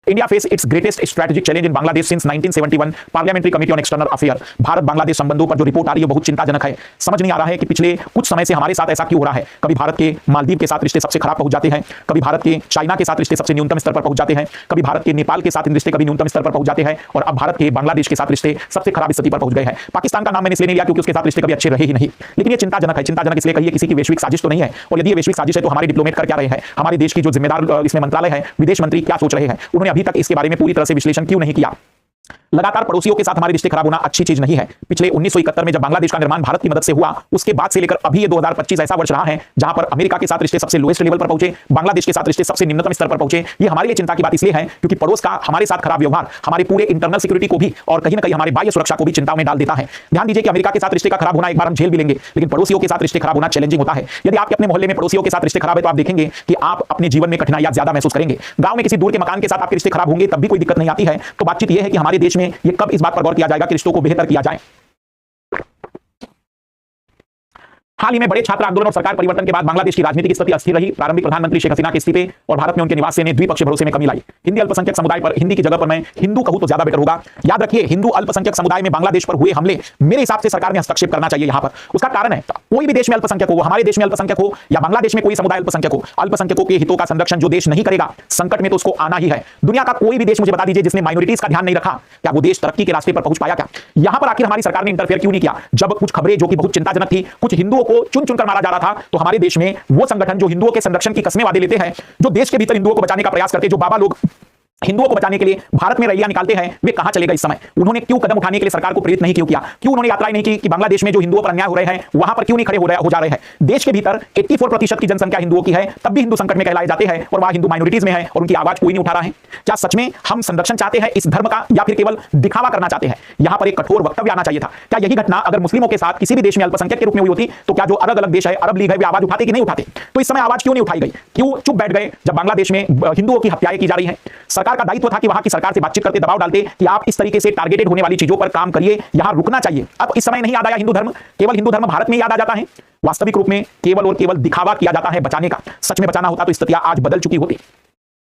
India face it's greatest strategic challenge in Bangladesh since 1971 parliamentary committee on external affair. Bharat Bangladesh संबंधों पर जो report आ रही है बहुत चिंताजनक है। समझ नहीं आ रहा है कि पिछले कुछ समय से हमारे साथ ऐसा क्यों हो रहा है। कभी भारत के मालदीव के साथ रिश्ते सबसे खराब पहुंच जाते हैं, कभी भारत के चाइना के साथ रिश्ते सबसे न्यूनतम स्तर पर पहुंच जाते हैं, कभी भारत के नेपाल के साथ रिश्ते कभी न्यूनतम स्तर पर पहुंच जाते हैं, और अब भारत के बांग्लादेश के साथ रिश्ते सबसे खराब स्थिति पर पहुंच गए हैं। पाकिस्तान का नाम मैंने इसलिए नहीं लिया क्योंकि उसके साथ रिश्ते कभी अच्छे रहे ही नहीं, लेकिन ये चिंताजनक है। चिंताजनक इसलिए कहिए किसी की वैश्विक साजिश तो नहीं है, और यदि ये वैश्विक साजिश है तो हमारे डिप्लोमेट कर क्या रहे हैं, हमारे देश की जो जिम्मेदार इसमें मंत्रालय है, विदेश मंत्री क्या सोच रहे हैं, उन्होंने अभी तक इसके बारे में पूरी तरह से विश्लेषण क्यों नहीं किया। लगातार पड़ोसियों के साथ हमारे रिश्ते खराब होना अच्छी चीज नहीं है। पिछले 1971 में जब बांग्लादेश का निर्माण भारत की मदद से हुआ, उसके बाद से लेकर अभी ये 2025 ऐसा वर्ष रहा है जहां पर अमेरिका के साथ रिश्ते सबसे लोएस्ट लेवल पर पहुंचे, बांग्लादेश के साथ रिश्ते सबसे निम्नतम स्तर पर पहुंचे। ये हमारे लिए चिंता की बात इसलिए है क्योंकि पड़ोस का हमारे साथ खराब व्यवहार हमारे पूरे इंटरनल सिक्योरिटी को भी और कहीं ना कहीं हमारे बाह्य सुरक्षा को भी चिंता में डाल देता है। ध्यान दीजिए कि अमेरिका के साथ रिश्ते का खराब होना एक बार हम झेल भी लेंगे, लेकिन पड़ोसियों के साथ रिश्ते खराब होना चैलेंजिंग होता है। यदि आपके अपने मोहल्ले में पड़ोसियों के साथ रिश्ते खराब है तो आप देखेंगे कि आप अपने जीवन में कठिनाइयां ज्यादा महसूस करेंगे। गांव में किसी दूर के मकान के साथ आपके रिश्ते खराब होंगे तब भी कोई दिक्कत नहीं आती है। तो बातचीत यह है कि हमारे देश में ये कब इस बात पर गौर किया जाएगा कि रिश्तों को बेहतर किया जाए। हाल ही में बड़े छात्र आंदोलन और सरकार परिवर्तन के बाद बांग्लादेश की राजनीतिक स्थिति अस्थिर रही। प्रारंभिक प्रधानमंत्री शेख हसीना के इस्तीफे और भारत में उनके निवास से द्विपक्षीय भरोसे में कमी लाई। हिंदी अल्पसंख्यक समुदाय पर हिंदी की जगह पर मैं हिंदू कहूं तो ज्यादा बेटर होगा। याद रखिए, हिंदू अल्पसंख्यक समुदाय में बांग्लादेश पर हुए हमले मेरे हिसाब से सरकार ने हस्तक्षेप करना चाहिए। यहां पर उसका कारण है, कोई भी देश में अल्पसंख्यक हो, हमारे देश में अल्पसंख्यक हो या बांग्लादेश में कोई समुदाय अल्पसंख्यक हो, अल्पसंख्यकों के हितों का संरक्षण जो देश नहीं करेगा, संकट में तो उसको आना ही है। दुनिया का कोई भी देश मुझे बता दीजिए जिसने माइनॉरिटीज का ध्यान नहीं रखा, क्या वो देश तरक्की के रास्ते पर पहुंच पाया? क्या यहां पर आखिर हमारी सरकार ने इंटरफेयर क्यों नहीं किया? जब कुछ खबरें जो कि बहुत चिंताजनक थी, कुछ हिंदुओं को चुन चुनकर मारा जा रहा था, तो हमारे देश में वो संगठन जो हिंदुओं के संरक्षण की कस्में वादे लेते हैं, जो देश के भीतर हिंदुओं को बचाने का प्रयास करते हैं, जो बाबा लोग हिंदुओं को बचाने के लिए भारत में रैलियां निकालते हैं, वे कहां चले गए इस समय? उन्होंने क्यों कदम उठाने के लिए सरकार को प्रेरित नहीं क्यों किया? क्यों उन्होंने यात्राएं नहीं की कि बांग्लादेश में जो हिंदुओं पर अन्याय हो रहे हैं वहां पर क्यों नहीं खड़े हो जा रहे हैं? देश के भीतर 84% की जनसंख्या हिंदुओं की है, तब भी हिंदू संकट में कहलाए जाते हैं और वहां हिंदू माइनॉरिटीज में है और उनकी आवाज कोई नहीं उठा रहा है। क्या सच में हम संरक्षण चाहते हैं इस धर्म का या फिर केवल दिखावा करना चाहते हैं? यहां पर एक कठोर वक्तव्य आना चाहिए था। क्या यही घटना अगर मुस्लिमों के साथ किसी भी देश में अल्पसंख्यक के रूप में हुई होती तो क्या जो अलग अलग देश है, अरब लीग है, वे आवाज उठाते कि नहीं उठाते? तो इस समय आवाज क्यों नहीं उठाई गई? क्यों चुप बैठ गए जब बांग्लादेश में हिंदुओं की हत्याएं की जा रही है? सरकार का दायित्व था कि वहां की सरकार से बातचीत करते, दबाव डालते कि आप इस तरीके से टारगेटेड होने वाली चीजों पर काम करिए, यहां रुकना चाहिए। अब इस समय नहीं याद आया हिंदू धर्म, केवल हिंदू धर्म भारत में याद आ जाता है। वास्तविक रूप में केवल और केवल दिखावा किया जाता है बचाने का। सच में बचाना होता तो स्थितियां आज बदल चुकी होती।